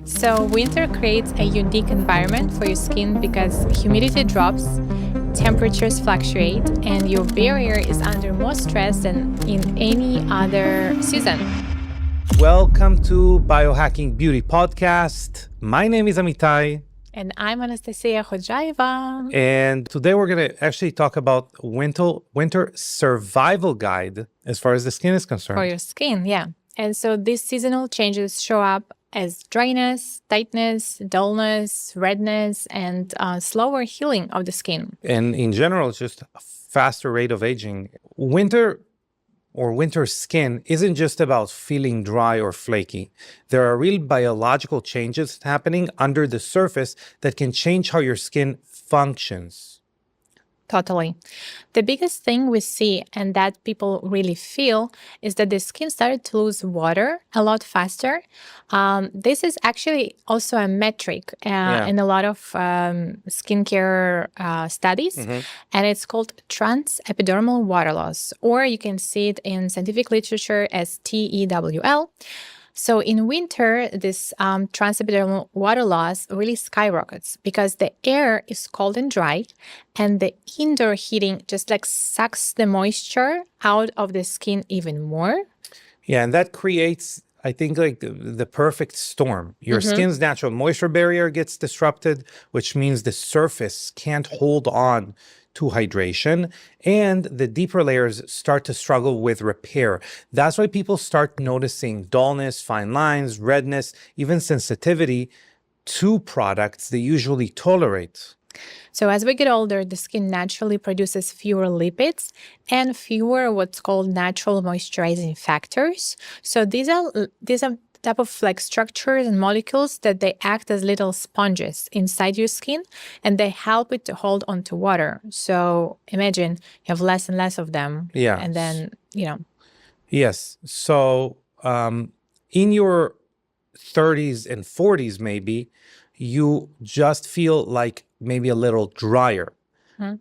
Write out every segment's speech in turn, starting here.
So winter creates a unique environment for your skin because humidity drops, temperatures fluctuate, and your barrier is under more stress than in any other season. Welcome to Biohacking Beauty Podcast. My name is Amitay. And I'm Anastasia Khodzhaeva. And today we're going to actually talk about winter survival guide as far as the skin is concerned. For your skin, yeah. And so these seasonal changes show up as dryness, tightness, dullness, redness, and slower healing of the skin. And in general, it's just a faster rate of aging. Winter skin isn't just about feeling dry or flaky. There are real biological changes happening under the surface that can change how your skin functions. Totally. The biggest thing we see and that people really feel is that the skin started to lose water a lot faster. This is actually also a metric in a lot of skincare studies, and it's called trans-epidermal water loss, or you can see it in scientific literature as TEWL. So in winter, this trans-epidermal water loss really skyrockets because the air is cold and dry, and the indoor heating just like sucks the moisture out of the skin even more. Yeah, and that creates, I think, like the perfect storm. Your skin's natural moisture barrier gets disrupted, which means the surface can't hold on to hydration, and the deeper layers start to struggle with repair. That's why people start noticing dullness, fine lines, redness, even sensitivity to products they usually tolerate. So as we get older, the skin naturally produces fewer lipids and fewer what's called natural moisturizing factors. So these are type of like structures and molecules that they act as little sponges inside your skin, and they help it to hold onto water. So imagine you have less and less of them. Yeah. And then, Yes. So in your 30s and 40s, maybe, you just feel like maybe a little drier.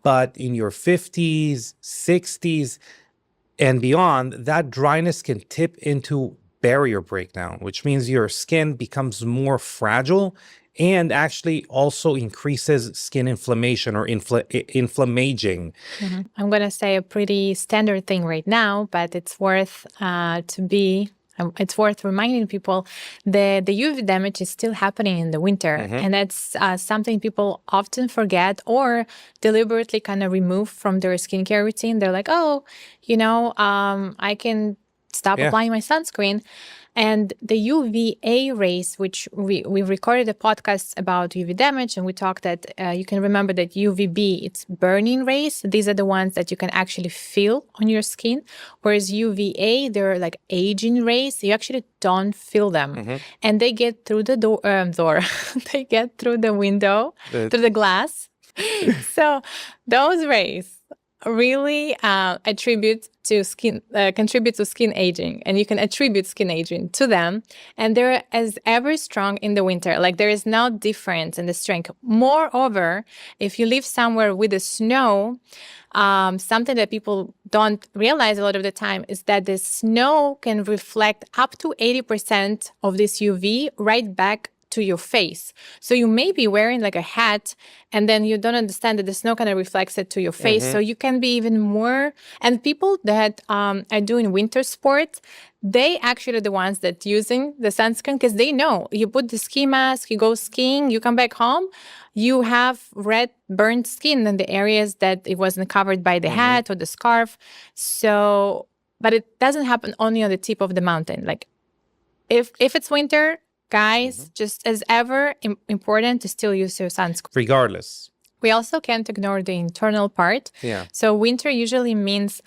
But in your 50s, 60s, and beyond, that dryness can tip into barrier breakdown, which means your skin becomes more fragile and actually also increases skin inflammation or inflammaging. I'm going to say a pretty standard thing right now, but it's worth it's worth reminding people that the UV damage is still happening in the winter. And that's something people often forget or deliberately kind of remove from their skincare routine. They're like, I can stop applying my sunscreen. And the UVA rays, which we've recorded a podcast about UV damage, and we talked that you can remember that UVB, it's burning rays. These are the ones that you can actually feel on your skin. Whereas UVA, they're like aging rays. You actually don't feel them. And they get through the door. They get through the window, through the glass. So those rays really contribute to skin aging, and you can attribute skin aging to them, and they're as ever strong in the winter. Like there is no difference in the strength. Moreover, if you live somewhere with the snow, something that people don't realize a lot of the time is that the snow can reflect up to 80% of this UV right back to your face. So you may be wearing like a hat, and then you don't understand that the snow kind of reflects it to your face. So you can be even more. And people that are doing winter sports, they actually are the ones that using the sunscreen because they know you put the ski mask, you go skiing, you come back home, you have red burnt skin in the areas that it wasn't covered by the hat or the scarf. So, but it doesn't happen only on the tip of the mountain. Like if it's winter, guys, just as ever important to still use your sunscreen. Regardless. We also can't ignore the internal part. Yeah. So winter usually means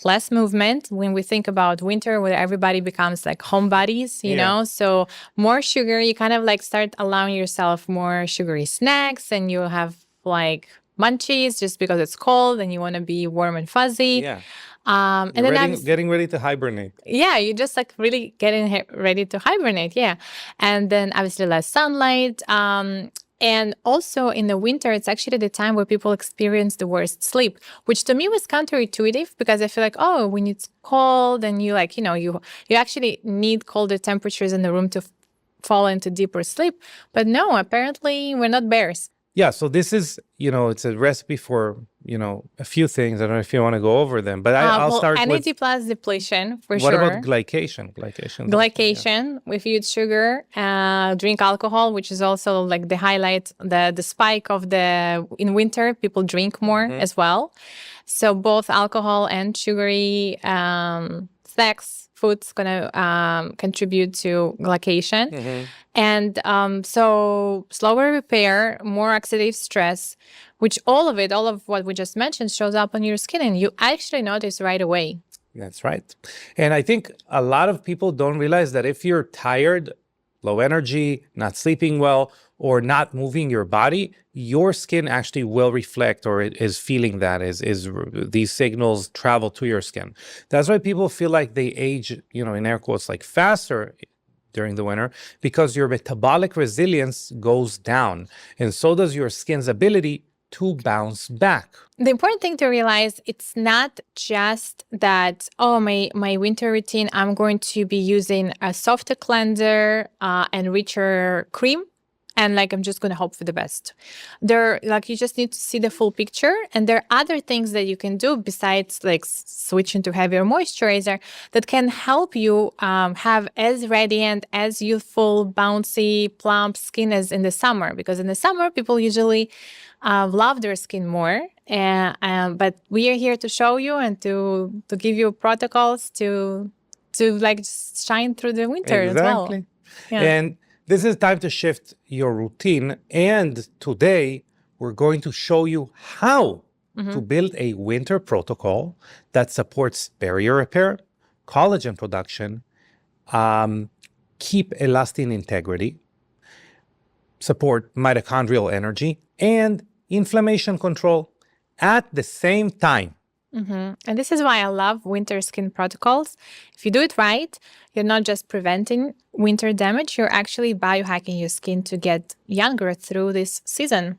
less movement. When we think about winter, where everybody becomes like homebodies, you know, so more sugar, you kind of like start allowing yourself more sugary snacks, and you have like munchies just because it's cold and you want to be warm and fuzzy. Yeah. And then getting ready to hibernate. Yeah, you just like really getting ready to hibernate. Yeah. And then obviously less sunlight. And also in the winter, it's actually the time where people experience the worst sleep, which to me was counterintuitive because I feel like, oh, when it's cold and you like, you know, you actually need colder temperatures in the room to fall into deeper sleep. But no, apparently we're not bears. Yeah, so this is, it's a recipe for, a few things. I don't know if you want to go over them, but I'll start with... NAD plus depletion, for what sure. What about glycation? Glycation, if you eat sugar, drink alcohol, which is also like the highlight, the spike of in winter, people drink more as well. So both alcohol and sugary snacks, foods gonna contribute to glycation. And so slower repair, more oxidative stress, which all of what we just mentioned shows up on your skin and you actually notice right away. That's right. And I think a lot of people don't realize that if you're tired, low energy, not sleeping well, or not moving your body, your skin actually will reflect or it is feeling that is these signals travel to your skin. That's why people feel like they age, in air quotes, like faster during the winter, because your metabolic resilience goes down. And so does your skin's ability to bounce back. The important thing to realize, it's not just that, my winter routine, I'm going to be using a softer cleanser and richer cream. And I'm just going to hope for the best. You just need to see the full picture. And there are other things that you can do besides switching to heavier moisturizer that can help you have as radiant, as youthful, bouncy, plump skin as in the summer. Because in the summer, people usually love their skin more. But we are here to show you and to give you protocols to shine through the winter as well. Yeah. And this is time to shift your routine. And today, we're going to show you how to build a winter protocol that supports barrier repair, collagen production, keep elastin integrity, support mitochondrial energy, and inflammation control at the same time. And this is why I love winter skin protocols. If you do it right, you're not just preventing winter damage, you're actually biohacking your skin to get younger through this season.